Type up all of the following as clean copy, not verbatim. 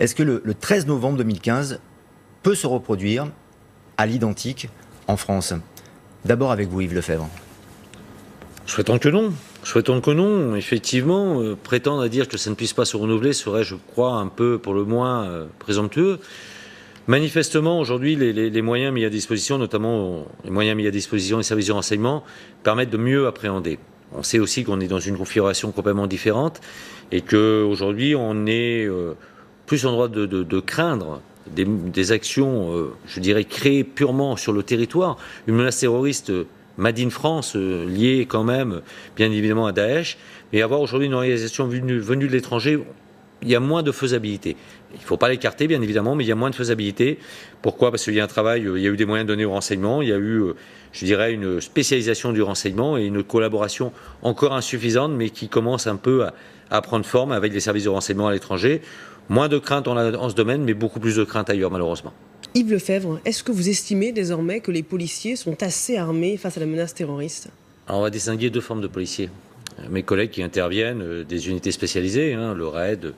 Est-ce que le 13 novembre 2015 peut se reproduire à l'identique en France? D'abord avec vous, Yves Lefebvre. Souhaitons que non. Souhaitons que non. Effectivement, prétendre à dire que ça ne puisse pas se renouveler serait, je crois, un peu, pour le moins, présomptueux. Manifestement, aujourd'hui, les moyens mis à disposition, notamment les moyens mis à disposition des services de renseignement, permettent de mieux appréhender. On sait aussi qu'on est dans une configuration complètement différente et qu'aujourd'hui, on est plus en droit de craindre des actions, je dirais, créées purement sur le territoire. Une menace terroriste Made in France, liée quand même, bien évidemment, à Daesh. Mais avoir aujourd'hui une organisation venue de l'étranger, il y a moins de faisabilité. Il ne faut pas l'écarter, bien évidemment, mais il y a moins de faisabilité. Pourquoi? Parce qu'il y a un travail, il y a eu des moyens donnés au renseignement, il y a eu, je dirais, une spécialisation du renseignement et une collaboration encore insuffisante, mais qui commence un peu à prendre forme avec les services de renseignement à l'étranger. Moins de crainte en ce domaine, mais beaucoup plus de crainte ailleurs, malheureusement. Yves Lefebvre, est-ce que vous estimez désormais que les policiers sont assez armés face à la menace terroriste? Alors on va distinguer deux formes de policiers. Mes collègues qui interviennent, des unités spécialisées, le RAID,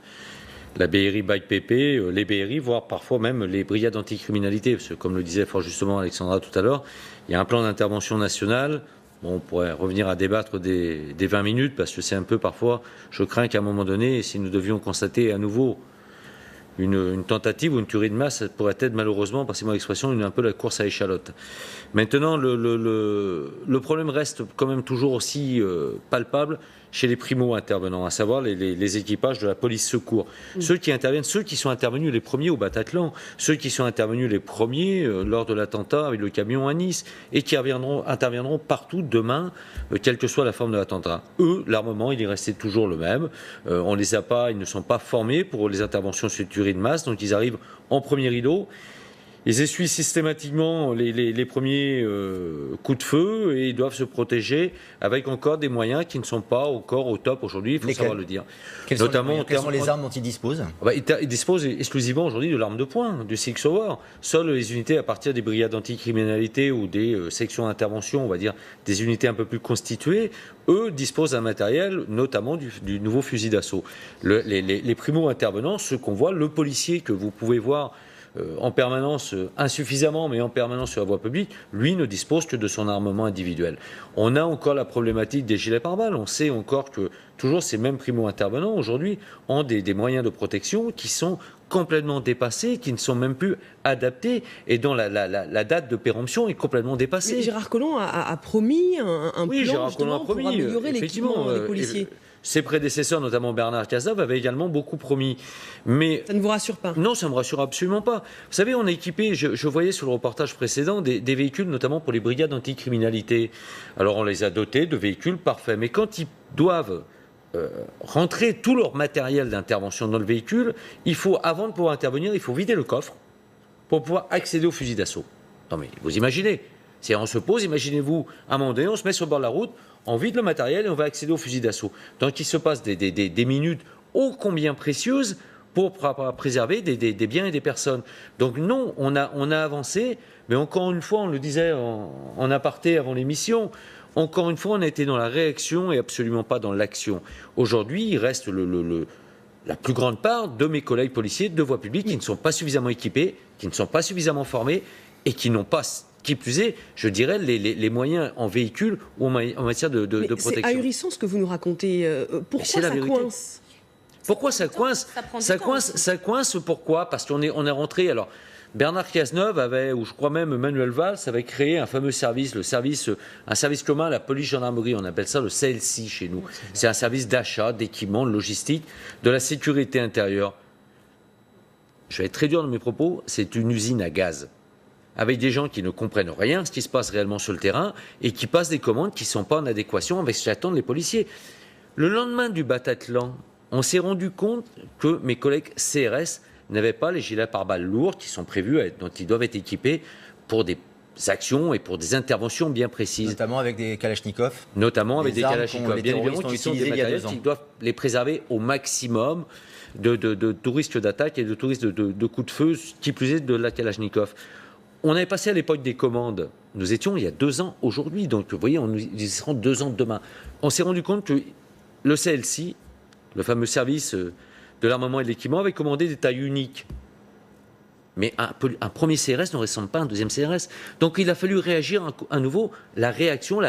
la BRI BAC-PP, les BRI, voire parfois même les brigades anticriminalité. Parce que comme le disait fort justement Alexandra tout à l'heure, il y a un plan d'intervention national. Bon, on pourrait revenir à débattre des 20 minutes, parce que c'est un peu parfois, je crains qu'à un moment donné, si nous devions constater à nouveau une tentative ou une tuerie de masse, ça pourrait être malheureusement, passez-moi l'expression, un peu la course à échalote. Maintenant, le problème reste quand même toujours aussi palpable chez les primo-intervenants, à savoir les équipages de la police secours. Ceux qui interviennent, ceux qui sont intervenus les premiers au Bataclan, ceux qui sont intervenus les premiers lors de l'attentat avec le camion à Nice, et qui interviendront partout demain, quelle que soit la forme de l'attentat. Eux, l'armement, il est resté toujours le même. On les a pas, ils ne sont pas formés pour les interventions sur tuerie de masse, donc ils arrivent en premier rideau. Ils essuient systématiquement les premiers coups de feu et ils doivent se protéger avec encore des moyens qui ne sont pas encore au top aujourd'hui, il faut savoir le dire. Quelles sont les armes dont ils disposent? Ils disposent exclusivement aujourd'hui de l'arme de poing, du Six Hour. Seules les unités à partir des brigades anticriminalité ou des sections d'intervention, on va dire des unités un peu plus constituées, eux disposent d'un matériel, notamment du nouveau fusil d'assaut. Les primo-intervenants, ceux qu'on voit, le policier que vous pouvez voir en permanence, insuffisamment, mais en permanence sur la voie publique, lui ne dispose que de son armement individuel. On a encore la problématique des gilets pare-balles. On sait encore que toujours ces mêmes primo-intervenants aujourd'hui ont des moyens de protection qui sont complètement dépassés, qui ne sont même plus adaptés et dont la date de péremption est complètement dépassée. Mais Gérard Collomb a promis un plan Gérard Collomb a promis, pour améliorer l'équipement des policiers. Ses prédécesseurs, notamment Bernard Cazeneuve, avaient également beaucoup promis. Mais ça ne vous rassure pas? Non, ça ne me rassure absolument pas. Vous savez, on a équipé, je voyais sur le reportage précédent, des véhicules, notamment pour les brigades anticriminalité. Alors on les a dotés de véhicules parfaits. Mais quand ils doivent rentrer tout leur matériel d'intervention dans le véhicule, il faut, avant de pouvoir intervenir, il faut vider le coffre pour pouvoir accéder au fusil d'assaut. Non mais vous imaginez, c'est on se pose, imaginez-vous, à un moment donné, on se met sur le bord de la route, on vide le matériel et on va accéder au fusil d'assaut. Donc il se passe des minutes ô combien précieuses pour préserver des biens et des personnes. Donc non, on a avancé, mais encore une fois, on le disait en aparté avant l'émission, encore une fois, on a été dans la réaction et absolument pas dans l'action. Aujourd'hui, il reste la plus grande part de mes collègues policiers de voie publique qui ne sont pas suffisamment équipés, qui ne sont pas suffisamment formés et qui n'ont pas, qui plus est, je dirais, les moyens en véhicule ou en matière de protection. C'est ahurissant ce que vous nous racontez. Pourquoi ça coince? Pourquoi ça coince? Ça coince pourquoi? Parce qu'on est rentré. Alors, Bernard Cazeneuve avait, ou je crois même Manuel Valls, avait créé un fameux service, un service commun à la police-gendarmerie. On appelle ça le CLC chez nous. C'est un service d'achat, d'équipement, de logistique, de la sécurité intérieure. Je vais être très dur dans mes propos. C'est une usine à gaz, avec des gens qui ne comprennent rien de ce qui se passe réellement sur le terrain et qui passent des commandes qui ne sont pas en adéquation avec ce qu'attendent les policiers. Le lendemain du Bataclan, on s'est rendu compte que mes collègues CRS n'avaient pas les gilets pare-balles lourds qui sont prévus, dont ils doivent être équipés pour des actions et pour des interventions bien précises. Notamment avec des Kalachnikovs. Notamment avec des Kalachnikovs, bien évidemment, qui sont des matériels qui doivent les préserver au maximum de tout risque d'attaque et de tout risque de coups de feu, qui plus est de la Kalachnikov. On avait passé à l'époque des commandes. Nous étions il y a 2 ans aujourd'hui, donc vous voyez, on y sera 2 ans demain. On s'est rendu compte que le CLC, le fameux service de l'armement et de l'équipement avaient commandé des tailles uniques. Mais un premier CRS ne ressemble pas à un deuxième CRS. Donc il a fallu réagir à nouveau. La réaction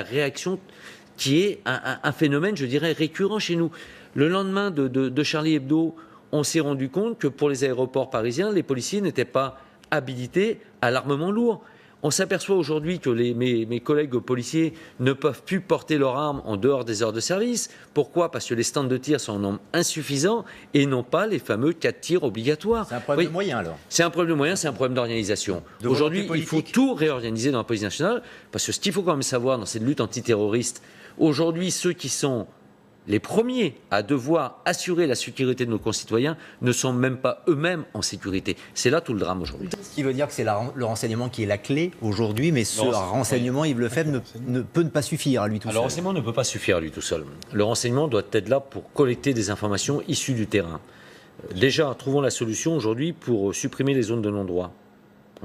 qui est un phénomène, je dirais, récurrent chez nous. Le lendemain de Charlie Hebdo, on s'est rendu compte que pour les aéroports parisiens, les policiers n'étaient pas habilités à l'armement lourd. On s'aperçoit aujourd'hui que mes collègues policiers ne peuvent plus porter leurs armes en dehors des heures de service. Pourquoi ? Parce que les stands de tir sont en nombre insuffisant et n'ont pas les fameux 4 tirs obligatoires. C'est un problème de moyens alors. C'est un problème de moyens, c'est un problème d'organisation. Aujourd'hui, il faut tout réorganiser dans la police nationale, parce que ce qu'il faut quand même savoir dans cette lutte antiterroriste, aujourd'hui, ceux qui sont les premiers à devoir assurer la sécurité de nos concitoyens ne sont même pas eux-mêmes en sécurité. C'est là tout le drame aujourd'hui. Ce qui veut dire que c'est le renseignement qui est la clé aujourd'hui, mais ce renseignement, Yves Lefebvre, ne peut pas suffire à lui tout seul. Le renseignement ne peut pas suffire à lui tout seul. Le renseignement doit être là pour collecter des informations issues du terrain. Déjà, trouvons la solution aujourd'hui pour supprimer les zones de non-droit.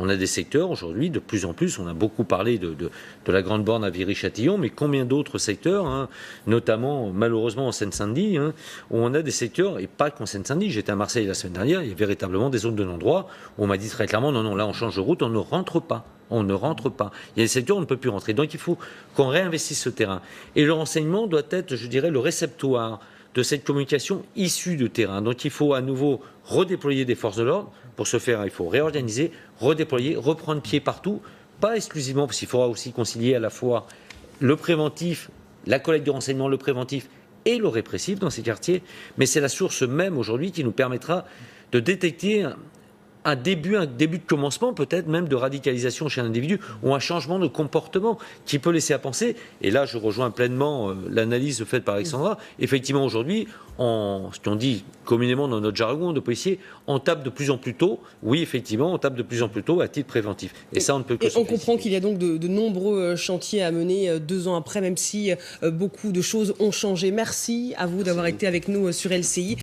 On a des secteurs aujourd'hui, de plus en plus, on a beaucoup parlé de la grande borne à Viry-Châtillon, mais combien d'autres secteurs, notamment malheureusement en Seine-Saint-Denis, où on a des secteurs, et pas qu'en Seine-Saint-Denis, j'étais à Marseille la semaine dernière, il y a véritablement des zones de non-droit, où on m'a dit très clairement, non, là on change de route, on ne rentre pas. On ne rentre pas. Il y a des secteurs où on ne peut plus rentrer. Donc il faut qu'on réinvestisse ce terrain. Et le renseignement doit être, je dirais, le réceptoire de cette communication issue de terrain. Donc il faut à nouveau redéployer des forces de l'ordre. Pour ce faire, il faut réorganiser, redéployer, reprendre pied partout, pas exclusivement, parce qu'il faudra aussi concilier à la fois le préventif, la collecte de renseignements, le préventif et le répressif dans ces quartiers. Mais c'est la source même aujourd'hui qui nous permettra de détecter un début de commencement peut-être même de radicalisation chez un individu ou un changement de comportement qui peut laisser à penser, et là je rejoins pleinement l'analyse faite par Alexandra, effectivement aujourd'hui, ce qu'on dit communément dans notre jargon de policiers, on tape de plus en plus tôt, oui effectivement on tape de plus en plus tôt à titre préventif. Et ça on ne peut que on comprend qu'il y a donc de nombreux chantiers à mener 2 ans après, même si beaucoup de choses ont changé. Merci à vous d'avoir été avec nous sur LCI.